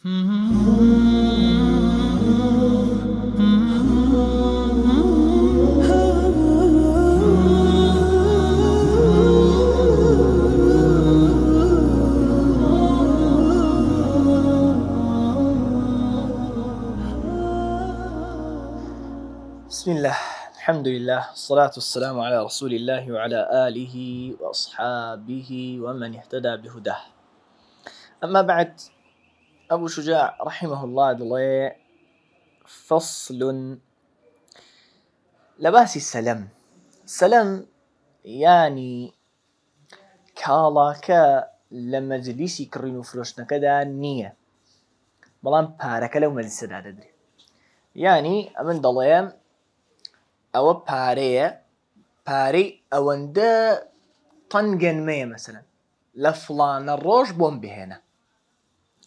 بسم الله، الحمد لله، الصلاة والسلام على رسول الله وعلى آله وأصحابه ومن اهتدى بهداه. أما بعد، أبو شجاع رحمه الله دلي فصل لباسي سلام يعني كالاكا لما جليسي كرينو فروشنا كدا نية بلان باركا لو مجلس دا ددري يعني أمن دليم أو باري أوندا طنجن مية مثلا لفلان الروج بوم بهنا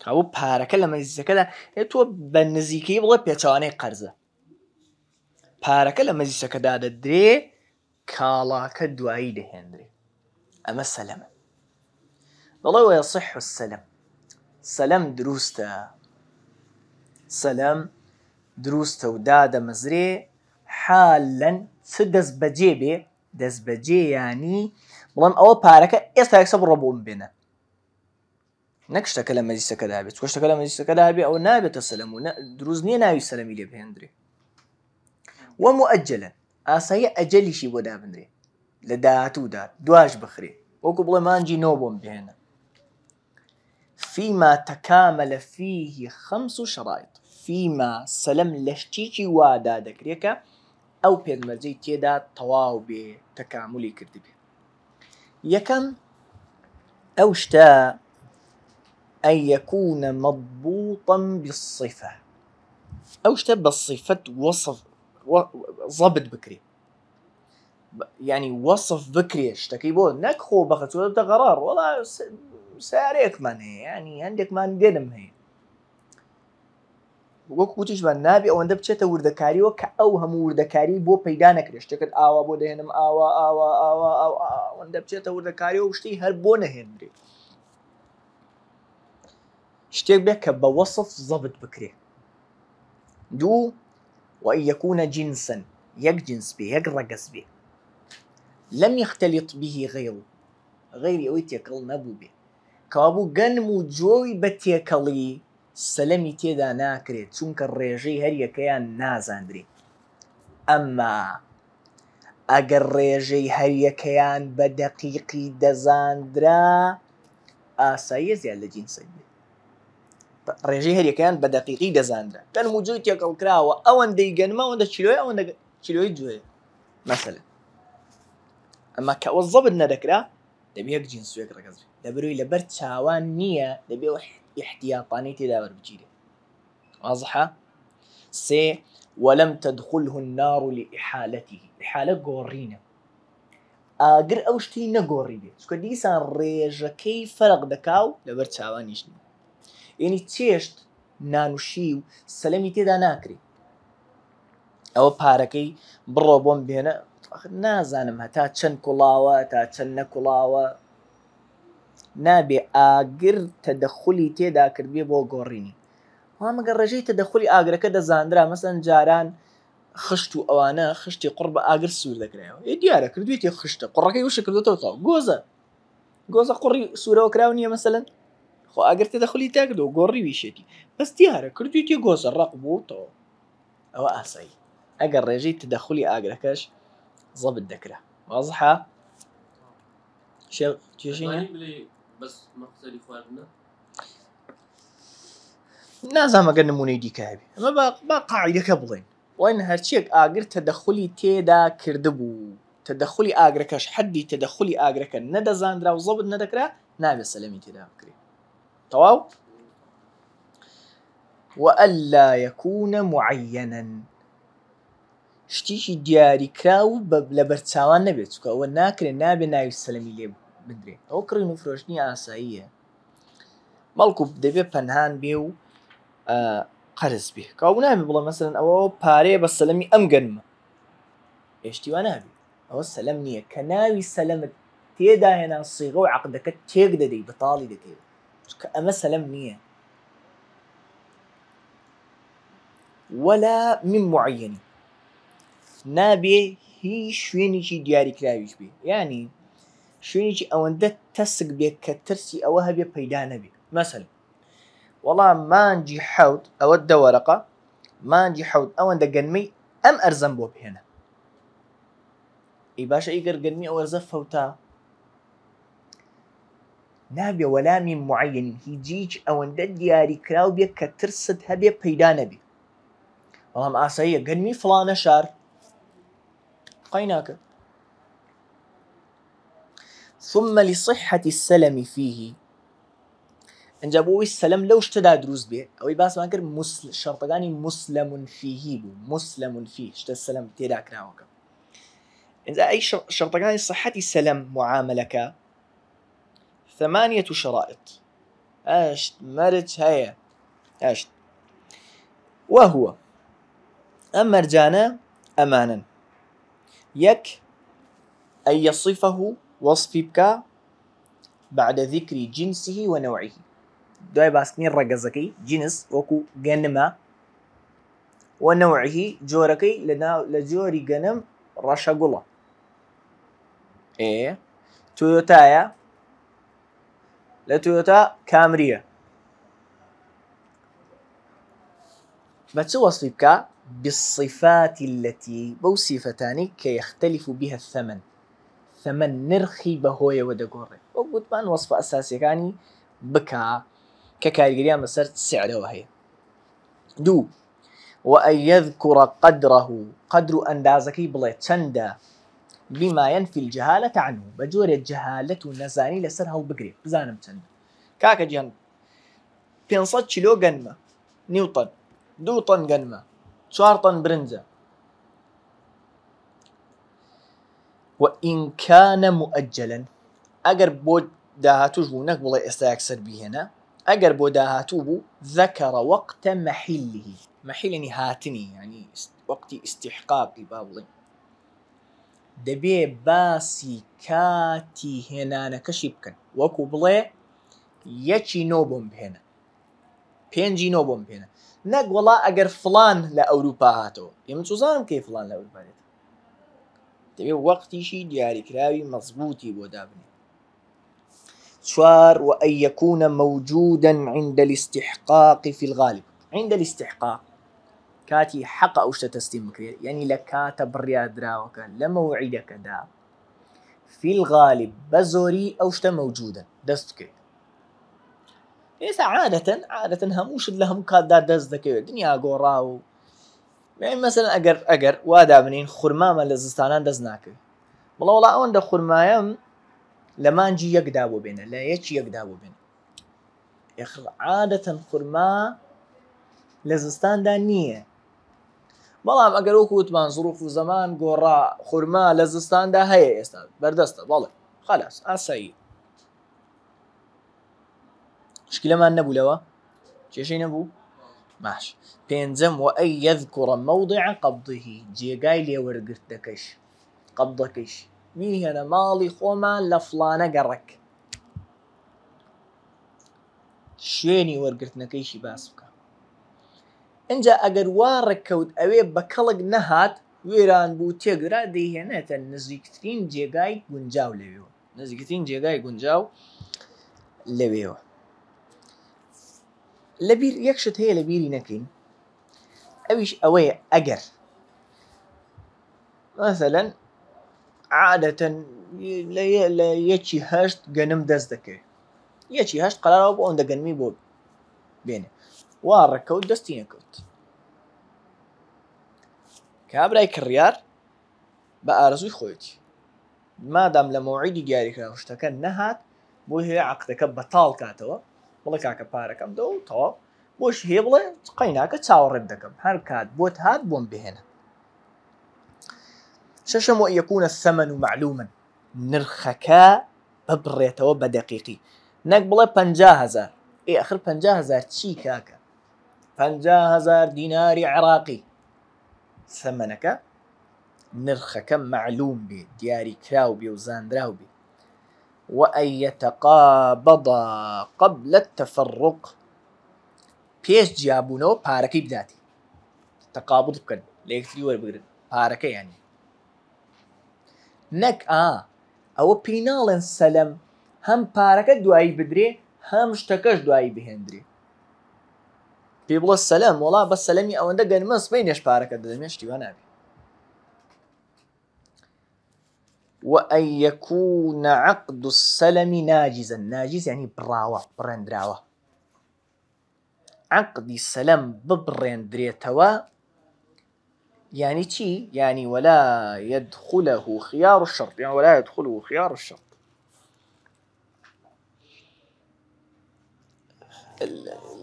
كاو باركا لما جلس كدا يتو بنزيكي بلا بيتواني قرزة باركا لما جلس كدا ددري كالاكا دوائي دهندري أما السلام والله يصح السلام دروسته ودادا مزري حالا سدس بجيبه دس بجي يعني بلام أو باركة يستيقظ بربون بنا نكشت كلام مجلس كذابي تكشت كلام مجلس كذابي أو نابة السلام دروزني ناوي السلام اللي بهندري ومؤجلا أصيح أجلي شي ودا بندري لداتو دات دواج بخري وقبل ما نجي نوبهم بهنا فيما تكامل فيه 5 شرائط فيما سلم لشتيكي وادا دكريكا أو بيدمرجي تيدا طواو بتكاملي كردبي يكم أو شتا أن يكون مضبوطا بالصفة أو شتا بالصفة وصف ضبط بكري يعني وصف بكري اشتكيبو نكخو بخت ولا قرار والله ساريك من هي يعني عندك من قدم هي وەکو وتیشمان نابێ ئەوەندە بچێتە وردەکاریەوە کە ئەو هەموو وردەکاری بۆ پەیدا نەکرێت شتێکت ئاوا بۆ دەهێنم ئاوا ئەوەندە بچێتە وردەکاریەوە شتەی هەر بۆ نەهێنرێ شتێک بێت کە بە وەصف ضەبط بکرێ. دوو وأن يكون جنسا يك جنس بێ یەک ڕەگەز بێ لم يختلط به غيري ئەوەی تێکەڵ نەبوو بێ کەوابوو گەنم و جۆی بە تێکەڵی سلمی تێدا ناکرێت چونکە ڕێژەی هەر یەکەیان نازاندرێ. ئەمما ئەگەر ڕێژەی هەر یەکەیان بە دەقیقی دەزاندرا ئاساییە زیاد لە جینسەک بێ. ڕێژەی هەر یەکەیان بە دەقیقی دەزاندرا گەنم و جۆی تێکەڵ کراوە ئەوەندەی گەنمە ئەوەندە چیلۆیە ئەوەندە چیلۆی جۆیە مەسەلەن. ئەمما کە ئەوە ضەبط نەدەکرا دەبێ یەک جینس و یەک ڕەگەز بێ لەبەرەوەی لەبەر چاوان نییە دەبێ احتياطاني تداور بجيله واضحة. سي ولم تدخله النار لإحالته إحالة قورينا أقر أوشتي نقوري بيه شكو ديسان ريجا كي فرق دكاو لبرد شاوانيشني يعني تشيشت نانوشيو سلامي تيدا ناكري أو باركي بروبون بينا نازانمها تا چن كلاوة تا چن نكلاوة نابێ ئاگر تەدەخولی تێدا کردبێ بۆ گۆڕینی وامەگەر ڕێژەی تەدەخولی ئاگرەکە دەزانرا مەسەن جاران خشت و ئەوانە خشتی قوڕ بە ئاگر سوور دەکرایەوە دیارە کردوێتی خشتە قوڕەکەی وشە کردوتەوە تاو گۆزە قوڕی سوورەوە کراو نییە مەسەلەن خۆ ئاگر تەدەخولی تا کردەوە گۆڕی ویشێتی بەس دیارە کردوێتی گۆزە ڕق بووتەوە ئەوە ئاسایی ئەگەر ڕێژەی تەدەخولی ئاگرەکەش ضەبط دەکرا. واضحە کێشینە بس مقصدي فارنا نازم أقول نموني دي كهبي ما قاعدة كبلين وين هالشيء آجر تدخلي تيدا كردبو تدخلي آجركش حدي تدخلي آجرك ندى زاندرا وضبط ندكرا نابي السلامي تيدا بكري تواو. وألا يكون معينا شتيشي دياري كراو لبرتساوان نبيت كأو ناكر نابي نايو السلامي ليه بدري أو كرينو فروشني آسائية مالكو دەبێ پەنهان بێ و قەرز بێ کاو نابێ بڵێ مەسەلەن ئەوە پارەیە بە سەلەمی ئەم گەنمە هێشتیوا نابێ ئەوە سەلەم نییە کە ناوی سەلەمت تێدا هێنا سیغە و عەقدەکەت تێک دەدەی بەتاڵی دەکەی چونکە ئەمە سەلەم نییە ولا من معين نابي هي شوێنێکی دیاریکراویش بێ یعنی شوێنێکی ئەوەندە تەسک بێت کە ترسی ئەوە هەبێ پەیدا نەبێ مەسەڵ وەڵام مانجی حەوت ئەوە دە وەرەقە مانجی حەوت ئەوەندە گەنمەی ئەم ئەرزەم بۆ بهێنە ئەی باشە ئیگەر گەنمی ئەو ئەرزە فەوتە نابێ وەلامی معەنی هیچ ئەوەندە دیاریکراو بێت کە ترست هەبێ پەیدا نەبێ بەڵام ئاساییە گەنمی فڵانە شار قەی ناکە ثم لصحة السلم فيه ئەنجا بۆ ئەوەی سەلەم لەو شتەدا دروست بێ ئەوەی باسمان کرد شەرتەکانی مسلم فيه بوو مسلم فيه شتە سەلەم تێدا کراوەکە ئەنجا ئەی شەرتەکانی صحەتی سەلەم معاملەکە 8 شرائط 8 مەرج هەیە 8 وهو ئەم مەرجانە ئەمانن يك أن يصفه وصفي بك بعد ذكر جنسه ونوعه دوای باسكني الرقزكي جنس وكو جنما ونوعه جوركي لجوري جنم رشاقولا ايه تويوتايا لتويوتا كامريا بس وصفي بك بالصفات التي بوصفتان كيختلف بها الثمن ثمن نرخي بهوية ودقوري وقلت بان وصف أساسي كاني بكا ككاريريا مسار سعره وهي دو وأن يذكر قدره قدر أندازكي بلا تشندا بما ينفي الجهالة عنه بجور الجهالة نزاني لسرها البقري بزانم تشندا كاكا جهن 500 كيلو قنمة نيوتن 2 طن قنمة 4 طن برنزة وإن كان مؤجلا أجر بود داهاتوش بونك والله استأكثر به هنا أجر بود داهاتوبو ذكر وقت محله محل يعني هاتني يعني وقت استحقاقي بابلي دبي باسي كاتي هنا نكشبكن وكو بلي يچي نوبم بهنا بينجي نوبم بهنا نق والله أجر فلان لأوروبا هاتو يمتوزانم كيف فلان لأوروبا هاتو تبي وقتي شي دياري كراوي مضبوطي بودابني 4 وأن يكون موجودا عند الاستحقاق في الغالب عند الاستحقاق كاتي حق أو تستيم كرير يعني لكاتب رياض راوك لموعدك دا في الغالب بزوري أو موجودا دستك ليس عادة هموش لهم كادا دزدك الدنيا قوراو يعني مثلا أجر وادا منين خرمامة لزستانان دزناكي والله أون دا خرمايم لما نجي يقدابو بينا لا يجي يقدابو بينا يخر عادة خرما لزستان دا نية والله أجر وكوت من ظروف زمان قورا خرما لزستان دا هيا يستاذ بردستا والله خلاص أسايي مشكلة ما نبو لوا شي نبو ماشي بينزم وأن يذكر موضع قبضه جيغاي لي ورقرتكش قبضكش مي هنا مالي خوما لفلانة قرك شويني ورقرتنكيشي باسبكا انجا اگر واركود اوي بكلق نهات ويران بو تيقرا دي هنا نزيكترين جيغاي قنجاو لبيو نزيكترين جيغاي قنجاو لبيو لبير يكشت هي لبيري نكين اويش اوي اجر مثلا عادة لا يجي هشت جنم دزدكي يجي هشت قرارو بون دا جنمي بول بينه واركود دستينه كوت كابراي كريار بقى رزوي خويتي ما دام لموعدي جاري كاشتكن نهات بو هي عقدك بطال كاتوا والله كاكا باركم دو تو بوش هيبله قيناك تاوردكم هركات بوت هاد بون بهنا ششم وأن يكون الثمن معلوما نرخكا ببريتو بدقيقي نقبله 50,000 اي اخر 50,000 تشي كاكا 50,000 دينار عراقي ثمنك نرخك معلوم بي دياري كراو بي وزاندراو بي وأن يتقابضا قبل التفرق بيش جابونو باركي بداتي تەقابوض بکەن لە یەکتری وەربگرن پارەکە یانی نەک ئەوە پێی ناڵێن سەلەم هەم پارەکە دوایی بدرێ هەم شتەکەش دوایی بهێندرێ پێ بڵێ سەلەم وەڵا بە سەلەمی ئەوەندە گەنمە سبەی نێش پارەکە دەدەمێ شتیوە نابێ وأن يكون عقد السلم ناجزا ناجز يعني براوة برندراوة عقد السلم ببرندريتوا يعني چی يعني ولا يدخله خيار الشرط يعني ولا يدخله خيار الشرط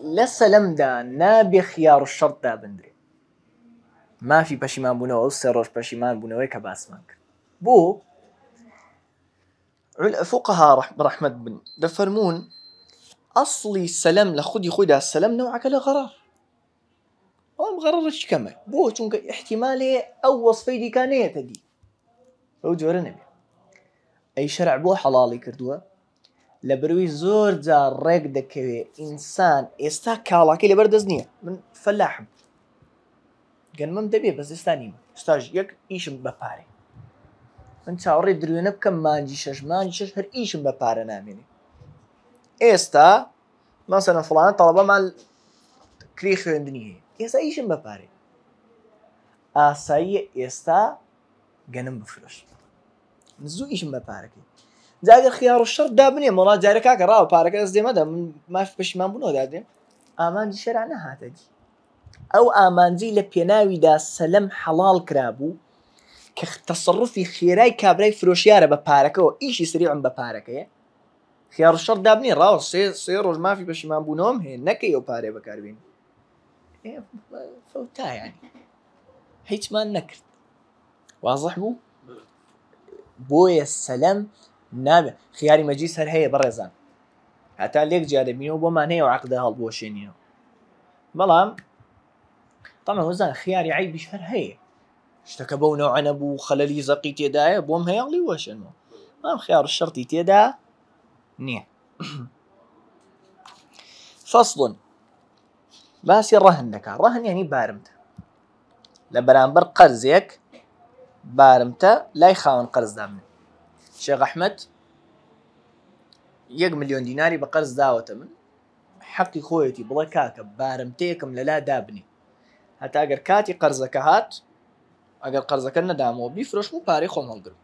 لسلم دا نابي خيار الشرط دا بندري ما في پشیمان بوونەوە ئەو سێ ڕۆژ پەشیمان بوونەوەی کە باسمان کرد بۆ فقهاء برحمة بن دفرمون أصلي السلام لخدي خدا السلام نوعك لغرار أو مغررش كمان بو چونك احتمالي أو وصفي دي كانية تدي أو جورة نبي أي شرع بو حلالي كردوه لبروي زور جار ريك دكوي إنسان استا كالاكي لبردزنية من فلاحم قال ما مدبي بس استانيم استاج يك إيشم بباري من چاوەڕێ درێنە بکەم مانجی شەش هەر ئیشم بە پارە نامێنێ ئێستا مەسەلەن فڵانە تەڵەبەمان کری خوێندنی هەیە ئێستا ئیشم بە پارێ ئاساییە ئێستا گەنم بفرۆش زوو ئیشم بە پارەکەی جا ئەگەر خیار و شەڕ دابنێ مەڵا جارێ کاکە ڕاوە پارەکە دەست دێمەدا من مافی پەشیمان بوونەوە دادێم ئامانجی شەرع نەهاتەدی ئەو ئامانجی لە پێناویدا سەلەم حەڵاڵ کرابوو کە تەسەڕوفی خێرای کابرای فرۆشیارە بە پارەکەەوە ئیشی سریعم بە پارەکەیە خیار و شەڕ دابنێ ڕاوە سێ ڕۆژ مافی پەشیمان بوونەوەم هەیە نەکەی ئەو پارەی بەکاربێنی فەوتا یانی هیچمان نەکرد واضح بوو بۆیە سەلەم نابێ خیاری مەجلیس هەر هەیە بەڕێزان هەتا لێک جیا دەبینەوە بۆمان هەیە و عەقدە هەڵبۆشێنینەوە بەڵام تەمام وەزان خیاری عەیبیش هەر هەیە شتەکە بەو نەوعە نەبوو خەلەلی زەقی تێدایە بۆم هەیەڵی وەشێنەوە ئەم خیار و شەڕتی تێدا نییە فەصڵ باسی ڕەهن دەکات ڕەهن یعنی بارمتە لە بەرامبەر قەرزێک بارمتە لای خاوەن قەرزدا من شێخ ئەحمەد 1 ملیۆن دیناری بە قەرز داوەتە من حەقی خۆیەتی بڵێ کاکە بارمتەیەکم لەلا دابنێ هەتا ئەگەر کاتی قەرزەکە هات ئەگەر قەرزەکە نەدامەوە بیفرۆشم و پارەی خۆم هەڵگرم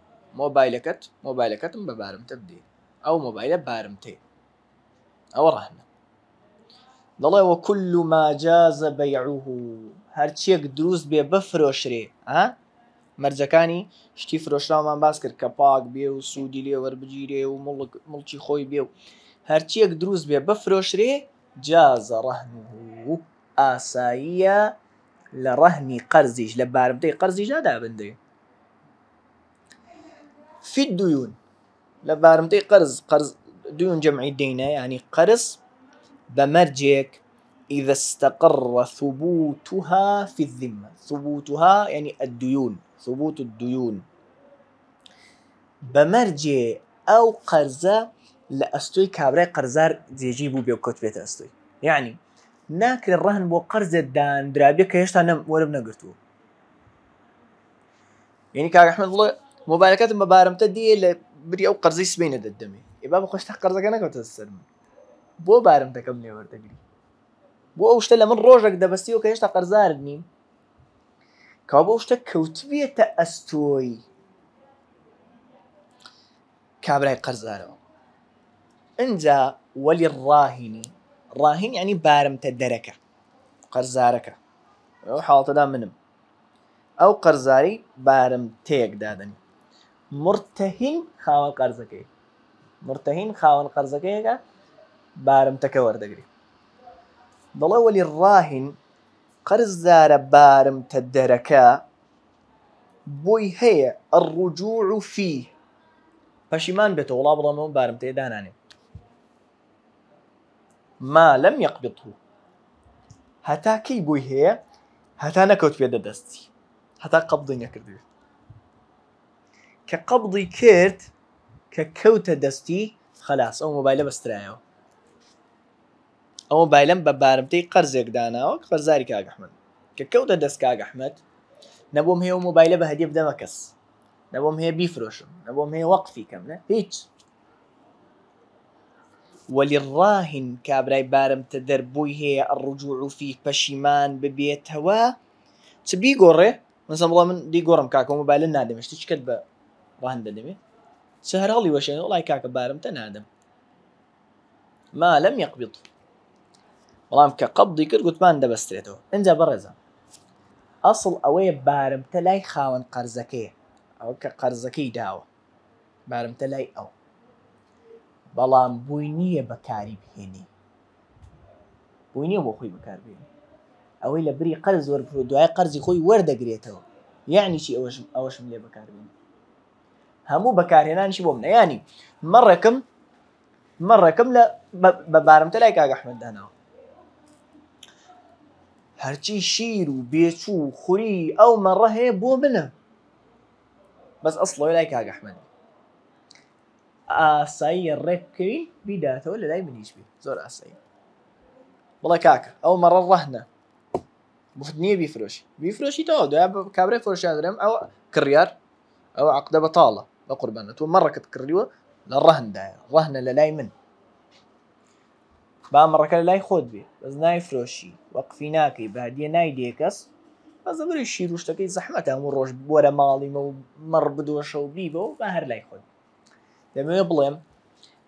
مۆبایلەکەتم بە بارمتە بدێ ئەو مۆبایلە بارمتەیە ئەوە ڕەهنە دەڵێ وەکل ما جاز بەیعوه هەرچیەک دروست بێ بفرۆشرێ مەرجەکانی شتی فرۆشراومان باس کرد کە پاک بێ و سوودی لێ وەربگیرێ و مڵکی خۆی بێ و هەرچیەک دروست بێ بفرۆشرێ جازە ڕەهنه ئاساییە لە ڕەهنی قەرزیش لە بارمتەی قەرزیش دابندرێ في الديون لە بارمتەی قەرز ديون جەمعی دەینە يعني قەرز بمرجك إذا استقر ثبوتها في الذمة ثبوتها يعني الديون ثبوت الديون بمرجع أو قرزة لأستوي كابري قرزار يجيبوا بيوكوت بيت أستوي يعني ناكل الرهن بو قرزة دان درابية كيشتا نم وربنا قرتوه يعني كاك أحمد الله موبايلكات مبارمتا دي بري أو قرزي سبينة ددمي يبقى بخوشتا قرزة كانا كوتا السلم بۆ بارمتەکەم نێوەردەگری بۆ ئەو شتە لە من ڕۆژێک دەبەستیەوە کە هێشتا قەرزارت نیم کەوا بۆ ئەو شتە کەوتبێتە ئەستۆی کابرای قەرزارەوە ئینجا وەلی ڕاهینی ڕاهین یعنی بارمتە دەرەکە قەرزارەکە ئەو حاڵەتەدا منم ئەو قەرزاری بارمتەیەک دادەنی مرتەهین خاوەن قەرزەکەی مرتەهین خاوەن قەرزەکەیەکە بارمتەکە وەردەگری دەڵێ وەلی ڕاهین قەرزدارە بارمتە دەرەکە بۆی هەیە الرجوع فيه پەشیمان بێتەوە وڵا بڵێمەوە بارمتەیە دانانێ ما لم يقبضه هەتا کەی بۆی هەیە هەتا نەکەوت پێدە دەستی هەتا قەبضی نەکردوێت کە قەبضی کرد کە کەوتە دەستی خەلاس ئەو مۆبایلە بەسترایەوە ئەو مۆبایلەم بە بارمتەی قەرزێک داناوە قەرزاری کاک ئەحمەد کە کەوتە دەست کاک ئەحمەد نەبووم هەیە و مۆبایلە بە هەدیە بدەمە کەس نەبووم هەیە بیفرۆشم نەبووم هەیە وەقفی کەم نە هیچ وللراهن کابرای بارمتە دەربووی هەیە الرجوع فيه پەشیمان ببێتەوە چ بیگۆڕێ مثلا بڵێ من دیگۆڕم کاکە مۆبایلە نادەمێ شتێک کەت بە ڕاهن دەدەمێ چ هەر هەڵی وەشێنێ وڵای کاکە بارمتە نادەم ما لەم یەقبض بەڵام کە قەبضی کرد گوتمان دەبەسترێتەوە ئەنجا بەڕێزە ئەسڵ ئەوەیە بارمتە لای خاوەن قەرزەکەیە ئەوە کە قەرزەکەی داوە بارمتە لای ئەو بەڵام بووی نییە بەکاری بهێنی بووی نییە بۆ خۆی بەکاربێنی ئەوەی لە بری قەرز وەربرۆ دوای قەرزی خۆی وەردەگرێتەوە یعنی چی ئەوەشم لێ بەکاربێنی هەموو بەکارهێنانشی بۆ منە ینی مەڕێکم لە بە بارمتە لای کاک ئەحمەد داناوە هەرچی شیر و بێچوو خوری ئەو مەڕە هەیە بۆ منە بەس ئەسڵەوەی لای کاک ئەحمەد ئاسایی ڕێک بکەوین بیداتەوە لە لای منیش بێ زۆر ئاسایی بڵێ کاکە ئەو مەڕە ڕەهنە بفت نییە بیفرۆشیتەوە دوای کابرای فۆرشیان درێم ئەو کڕیار ئەو عەقدە بەتاڵە بە قوربانە تۆ مەڕەکەت کڕیوە لە ڕەهندایە ڕەهنە لە لای من با مەڕەکە لە لای خۆت بێ بەس نایفرۆشی وەقفی ناکەی بادیە نایدێ کەس بەس دەبری شیر و شتەکەی زەحمەتە هەموو ڕۆژ بۆرە ماڵیمە و مەڕ بدۆشە و بیبە و با هەر لای خۆت دەمەوێت بڵێم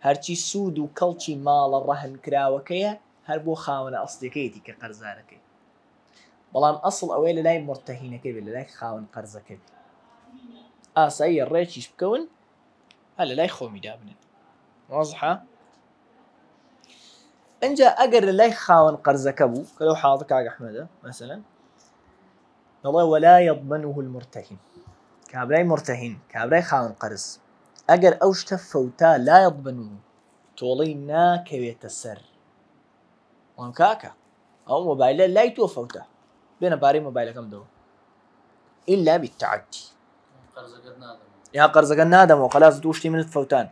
هەرچی سوود و کەڵکی ماڵە ڕەهن کراوەکەیە هەر بۆ خاوەنە ئەسڵیەکەیەتی کە قەرزارەکەی بەڵام ئەسڵ ئەوەی لە لای مرتەهینەکەی بێت لە لای خاوەن قەرزەکەی ئاسایی ڕێکیش بکەون هە لە لای خۆمی دابنێن وازحە ئەنجا ئەگەر لە لای خاوەن قەرزەکە بوو کە لەو حاڵەتە کاک ئەحمەدە مەسەلەن دەڵێ ولا يضمنه المرتهن کابرای مرتهین کابرای خاوەن قەرز ئەگەر ئەو شتە فەوتا لا يضمنه تۆڵەی ناکەوێتە سەر وام کاکە ئەو مۆبایلە لای تۆ فەوتە بێنە پارەی مۆبایلەکەم دەوە إلا بالتعدي یا قەرزەکە نادەمەوە خەلاص دوو شتی منت فەوتان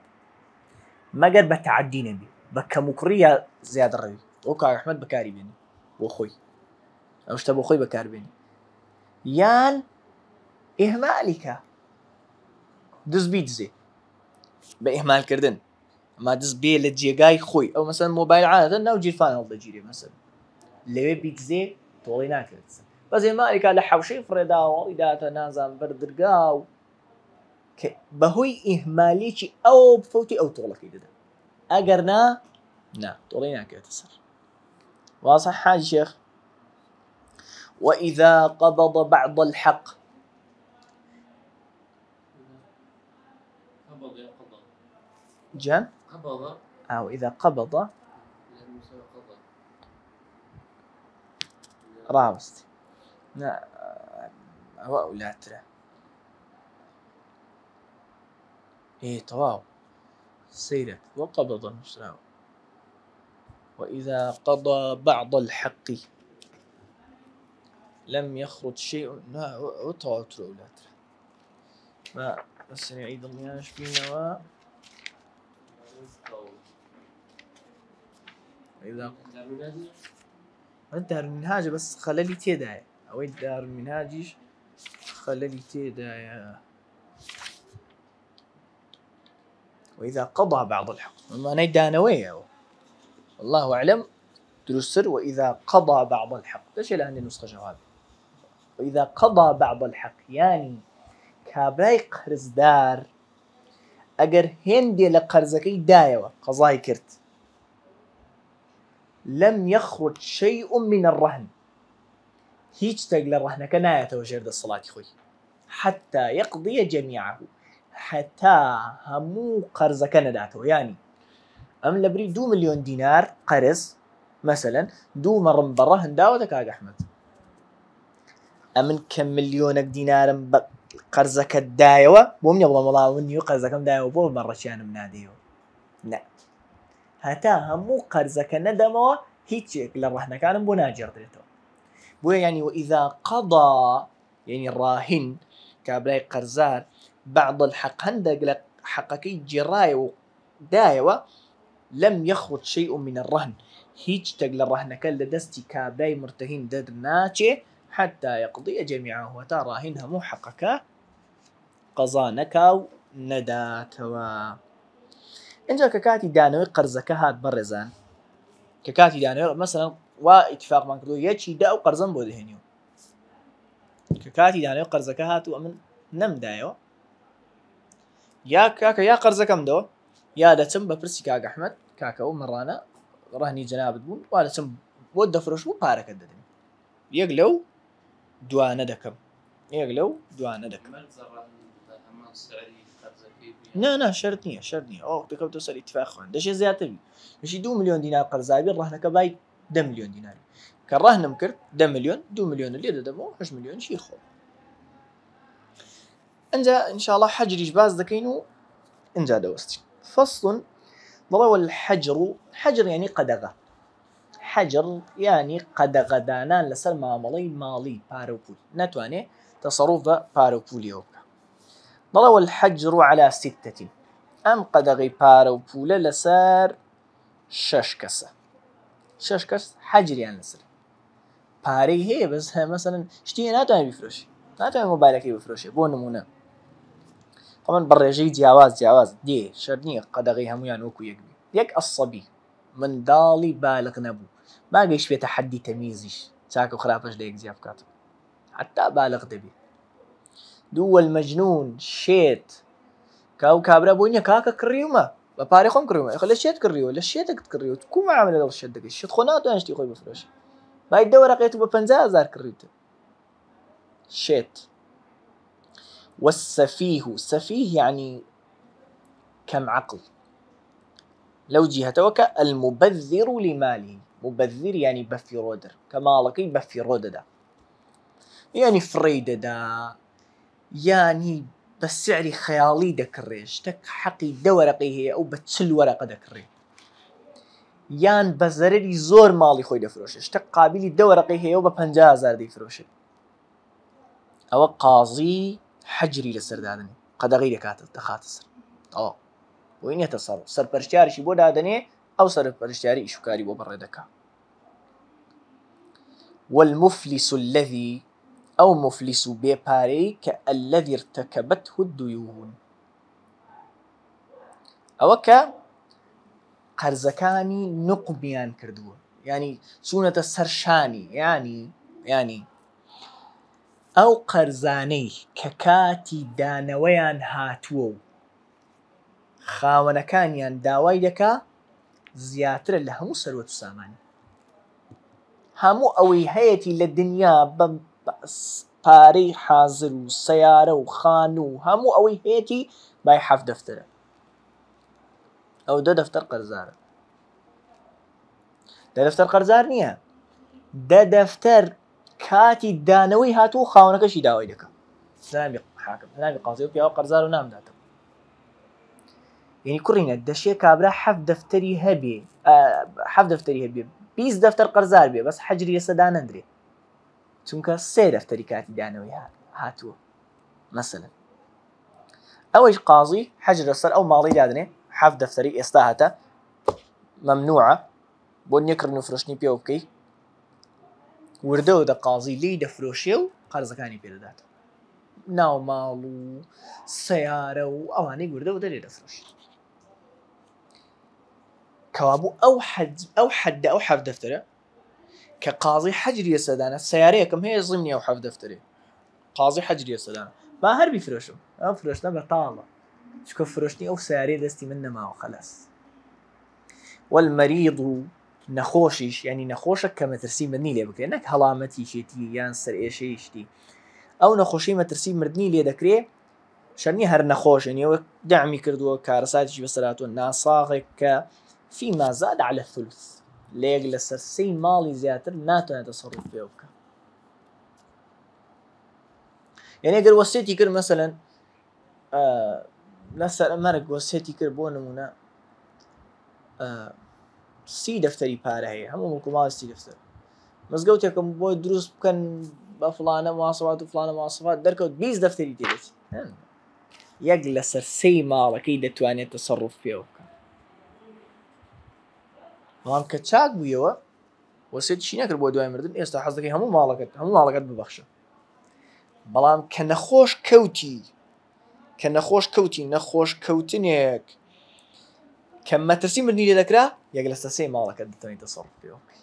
مەگەر بە تعدی نەبی بە کەموکڕی یا زیادە ڕەوی ئەو کاک ئەحمەد بەکاری بێنی بۆ خۆی ئەو شتە بۆ خۆی بەکاربێنی یان ئیهمالی کە دز بیدزێ بە ئیهمالکردن ئەما دز بێ لە جێگای خۆی ئەو مەسەلەن مۆبایل عادەتەن ناو جیرفان هەڵدەگیرێ مەسەلەن لەوێ بیدزێ تۆڵی ناکرێت بەس ئیهمالی کە لە حەوشەی فڕێداوە ئیداتە نازان بەردرگا و بەهۆی ئیهمالیکی ئەو بفەوتی ئەو تۆڵەکەی دەدا ئەگەر نا تۆڵی ناکرێتە سەر واضح حاج شيخ وإذا قبض بعض الحق جان قبض أو إذا قبض راوست لا هو لا ترى إيه طواو سيرة وقبض المشراو وإذا قضى بعض الحق لم يخرج شيء لا وطواو ترى ولا ترى ما بس نعيد المياش فينا وإذا الدار المنهاج بس خلالي تيداي أو الدار المنهاجيش خلالي تيداي وإذا قضى بعض الحق ما نيدانويه والله أعلم درسر وإذا قضى بعض الحق ده شيء عندي نسخة جواب وإذا قضى بعض الحق يعني كابراي قرز دار أجر هندي لقرزكي دايوة قضاي كرت لم يخرج شيء من الرهن هيج تقل الرهن كناية وجرد الصلاة خوي حتى يقضي جميعه حتى همو قرز كنداته يعني أم لبري 2 مليون دينار قرز مثلا 2 مرة برهن داوة كاك أحمد أمن كم مليونك دينار قرزك الدايوة بوم يبغى والله ونيو قرزك دايوة بوم مرة شان مناديو لا هتا همو قرزك ندموا هيك للرهن كان بناجر دريته بو يعني وإذا قضى يعني الراهن كابلاي قرزار بعض الحق هندق حقكي جراي ودايوة لم يخرج شيء من الرهن هيج تقل الرهن كل دستي كابلاي مرتهين دد ناتشي حتى يقضي جميعه تا راهين همو حقك قەزانەکە و نەداتەوە. اینجا کە کاتی دانەوەی قەرزەکە هات بەڕێزان، کە کاتی دانەوەی مەسەڵەن وا ئیتفاقمان کردو یەکی دا و قەرزەم بۆ دەهێنیەوە، کە کاتی دانەوەی قەرزەکە هات و ئەمن نەمدایەوە، یا کاکە یا قەرزەکەم دەوە یا دەچم بە پرسی کاک ئەحمەد کاکە ئەو مەڕانە ڕەهنی جەنابەت بوون وا دەچم بۆ دەفرۆش و پارەکەت دەدەم، یەک لەو دوانە دەکەم، یەک لەو دوانە دەکەم. نا شرط نییە، شرط نییە، ئەو دەکەوتە سەر ئیتفاق خوێن دەشێ زیاتر بشی 2 ملیۆن دینار قەرزابی ڕەهنەکە بای 10 ملیۆن دیناری کە ڕەهنم کرد 10 ملیۆن 2 ملیۆن لێ دەدەمەوە 8 ملیۆن شی خۆ. اینجا ئینشاءڵڵا حەجریش باز دەکەین و اینجا دەوەستین. فەصل بەڵێ والحەجر، حەجر یعنی قەدەغە، حەجر یعنی قەدەغەدانان لەسەر مامەڵەی ماڵی پارە و پول، ناتوانێ تەسەڕوف بە پارە و پولیەوە بکە. بەڵێ والحەجر على 6، ئەم قەدەغەی پارە و پولە لەسەر 6 کەسە، 6 کەس حەجریان لەسەر. پارەی هەیە بەس مەسەڵەن شتی ناتوانێت بیفرۆشی، ناتوانێت مۆبایلەکەی بفرۆشێ بۆ نمونە، ئەمن بە ڕێژەی جیاواز دێ شەرت نییە قەدەغەی هەمویان وەکو یەک بێ. یەک ئەسەبی منداڵی بالغ نەبوو باگەیش بێتە حەدی تەمیزیش چاکە و خراپەش لە یەکجیا بکاتەوە حتا بالغ دەبێت. دوو والمەجنون شێت، کاو کابرا بۆ نییە کاکە کڕیومە بە پارەی خۆم کڕیومە، لە شێت کڕیوە لە شێتێکت کڕیوە کو معاملە لەگەڵ شێت دەکەی، شێت خۆ ناتوانێت شتی خۆی بفرۆشێ بای دەوەرەقێت و بە 50,000 کڕیتە شێت. والسفيه، سفيه يعني كم عقل لو جهتوك المبذر لماله، مبذر يعني بفيرودر كمالكي بفيروددا يعني فريددا يعني بسعر خيالي دكريش تك حقي دورقي هي او بتشل ورقه دكري يان بزرري زور مالي خوي دفروشش تك قابلي دورقي هي او ب 50,000 دي فروش او قاضي حجري لسردادني قدغي دكات تخاطر وين يتصرف سر برشتياري شي بو دادني او سر برشتياري شكاري بو بردكا. والمفلس الذي او مفلس بيباري كالذي ارتكبته الديون، او ك قرزكاني نقبيان كردوه يعني سونة السرشاني يعني او قرزاني ككاتي دانويان هاتوو خاونەکانیان داوای دەکا زیاترە لە هەموو سەروەت و سامانی، هەموو ئەوەی هەیەی لە دنیا بە پارەی حازر و سەیارە و خان و هەموو ئەوەی هەیەی بای 7 دەفتەرە، ئەو 2 دەفتەر قەرزارە. 2 دەفتەر قەرزار نییە، 2 دەفتەر کاتی دانەوەی هاتوو خاونەکەشی داوای دەکا ناوی حاکم ناوی قازی و پیاوە قەرزار و نامداتەوە. يعني كورينا دشي كابرا 7 دفتري هبي 20 دفتر قرزار بي بس حجري يسدان اندري چونكا 3 دفتري كاتي دانوي هاتو مثلا اوش قاضي حجر السر او ماضي دادني 7 دفتري استاهتا ممنوعه بون يكر نفرشني بيوبكي وردو دا قاضي لي دفروشيو قرض كاني بيردات ناو مالو سياره واواني وردو دا لي دفروش كوابو او حد 7 دفتره كقاضي حجري السدانه سياريه كم هي ضمني او 7 دفتره قاضي حجري السدانه ما هربي فرشو انا فرشنا بطاله شكو فرشني او سياريه دستي منه ما وخلاص. والمريض نخوشيش يعني نخوشك كما ترسيم مدني لي بكري انك هلامتي شيتي يانسر ايش يشتي او نخوشي ما ترسيم مدني لي دكري شني هر نخوش يعني دعمي كردو كارساتي بسراتو ناصاغك فيما زاد على الثلث ليجلس السي مالي زياتر ناتو يتصرف فيوك يعني اگر وسيتي كر مثلا لسه مرق وسيتي كر بونمونا 30 دفتري باره هي همو ملكو مال 30 دفتر مزقوتكم بو دروس بكن بفلانه مواصفات وفلانه مواصفات دركوت 20 دفتري تيلت يجلس السي مالك يدا تواني التصرف فيوك مام كتشاك بيوا وەسیەتی چی نەکرد بۆ دوای مردن ئێستا حەز دەکەی هەموو ماڵەکەت ببەخشە بەڵام کە نەخۆش کەوتی نەخۆشکەوتنێک کە مەترسی مردنی لێ دەکرا یەک لە سەسەی ماڵەکەت دەتوانیت تەسەڕوف پێ بکەیت.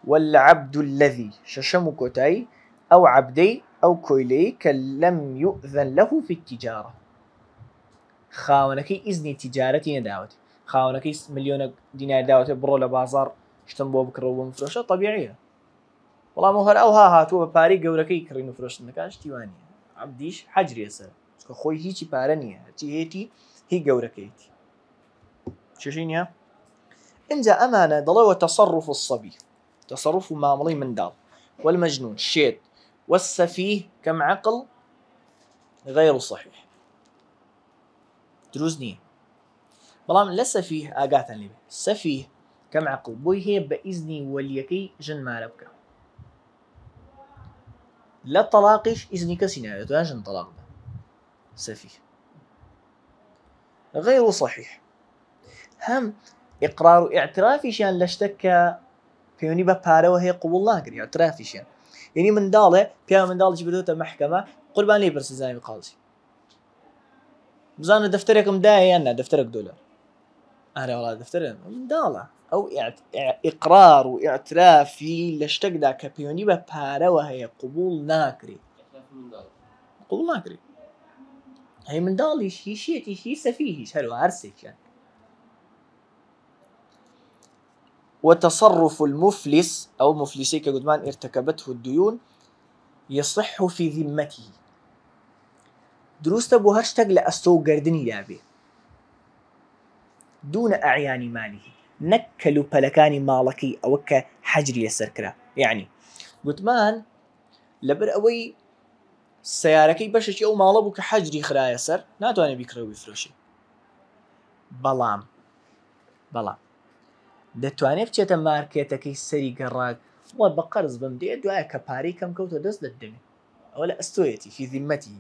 والعبد الذي شەشەم و کۆتایی ئەو عەبدەی ئەو کۆیلەی کە لەم يؤذن له في التجارة خاوەنەکەی ئیزنی تیجارەتی نەداوەتی خاوەنەکەی ملیۆنە دینار داوەتێ بڕۆ لە بازار شتم بۆ بکڕەوە بۆ مفرۆشە طبیعیە بەڵام هەر ئەوها هاتووە بە پارەی گەورەکەی کڕین و فرۆشتنەکان شتی وانە عەبدیش حەجرێ سەر چکە خۆی هیچی پارە نییە هەرچی هێتی هی گەورەکەیتی چێژی نییە اینجا ئەمانە دەڵێەوە تەصەڕف الصەبی تەصەڕف و مامەڵەی منداڵ والمەجنون شێت والسەفیه کەم عەقڵ غەیر صەحیح دروست نییە بەڵام لە سەفیه ئاگاتان لێ بێ سەفیه کەم عەقڵ بۆی هەیە بە ئیزنی وەلیەکەی ژن مارە بکە لە تەلاقیش ئیزنی کەسی ناوێت دوان ژن تەلاق بە سەفیه غەیر صەحیح هەم ئیقرار و ئیعترافیشیان لە شتێک کە پەیوەندی بە پارەوە هەیە قبوڵ ناکرێت ئیعترافیشیان یعنی منداڵێ پیا منداڵێکی بردوتە مەحکەمە قوربان لێی پرسێ زانی قاضی بزانە دەفتەرێکم دایە یان نا دەفتەرێک دۆلار ئارە وڵا دەفتەرە منداڵە ئەو ئیقرار و ئیعترافی لە شتێکدا کە پەیوەندی بە پارەوە هەیە قبوڵ ناکرێت قبوڵ ناکرێت هەی منداڵیش هی شێتیش هی سەفیهیش هەروە هەرسێکیان وتصرف المفلس أو مفلسي كقدمان ارتكبته الديون يصح في ذمته دروست بو هرشتق لأستو قردني لابي دون أعيان ماله نكلو بلكاني مالكي أو كحجري يسركرا يعني قدمان لبر أوي سياركي بششي أو مالبو كحجري خرا يسر ناتواني بيكرو بفروشي بلام دەتوانێت بچێتە مارکێتەکەی سەری گەڕاک وە بە قەرز بم دێ دوایە کە پارەی کەم کەوتە دەست دەدەمێ ئەوە لە ئەستۆیەتی فی ذیمەتی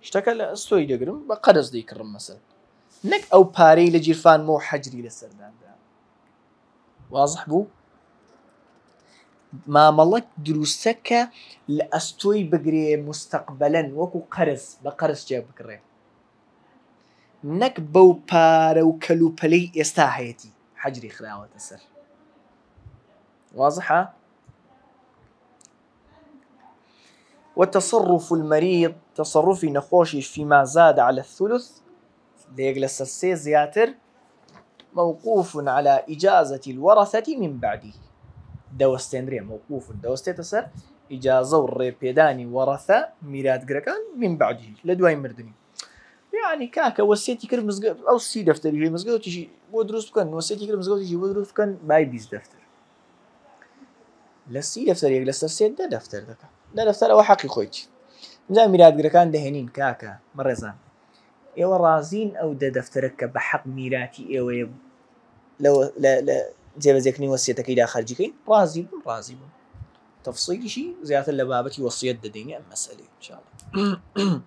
شتەکە لە ئەستۆی دەگرم بە قەرز دەیکڕم مەسەل نەک ئەو پارەی لە جیرفان و حەجری لەسەرداندا وازح بوو مامەڵەک دروستە کە لە ئەستۆی بگرێ مستەقبەلەن وەکو قەرز بە قەرز جێ بکڕێ نەک بەو پارە و کەلوپەلەی ئێستا هەیەی حەجری خراوەتە سەر واضحە وتصرف المريض تصرفي نخوشي فيما زاد على الثلث ليك لسرسي زياتر موقوف على إجازة الورثة من بعده دوستين موقوف دوستي تسر إجازة الريبيداني ورثة ميراد قرقان من بعده لدواي مردني يعني كاكا وسيتي كرم مزقوط أو سي دفتر يجي مزقوط تيجي ودروس كان وسيتي كرم مزقوط يجي ودروس كان باي بيز دفتر لسي دفتر يجي لسرسي ده دفتر ده دفتر أو حقي خويتي زي ميراد قرقان دهنين كاكا مرزان إيوه رازين أو ده دفترك بحق ميراتي إيوه لو لا زي ما ذكرني وصيتك إلى خارجي راضي تفصيلي شيء زيادة لبابتي وصية ديني مسألة إن شاء الله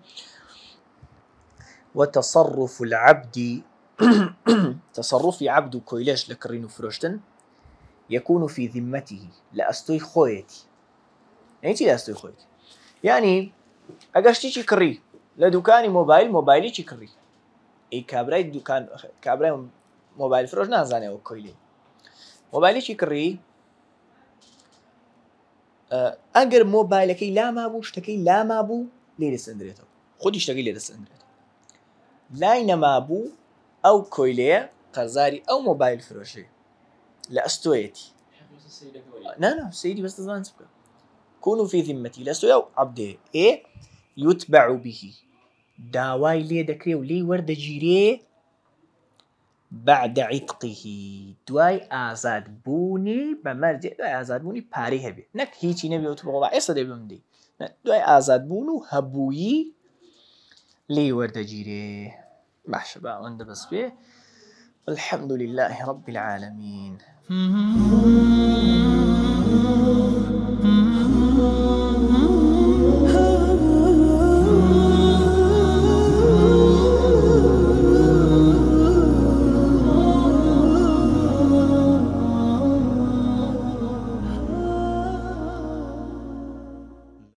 وتصرف العبد تصرف عبد كويلش لكرين فروشتن يكون في ذمته لا أستوي خويتي يعني لا أستوي خويتي يعني أقشتي شي كري لا دكاني موبايلي شي كري أي كابراي دكان كابراي موبايل فروش نازاني أو كويلي موبايلي شي كري أجر موبايلك لا ما بو اشتكي لا ما بو ليه لسندريته خد اشتكي ليه لسندريته لا ما بو أو كويلي قرزاري أو موبايل فروشي لا أستويتي لا سيدي بس تزمان سبقا كونوا في ذمتي لا أستوي أو عبدي إيه يتبع به داواي ليه دكري ولي ورد جيري بعد عتقه دواي آزاد بوني بمرجع دواي آزاد بوني باري هبي نك هيتي نبي وتبغى عيسى دي بمدي دواي آزاد بونو هبوي لي ورد جيري محشبا عند بس بيه الحمد لله رب العالمين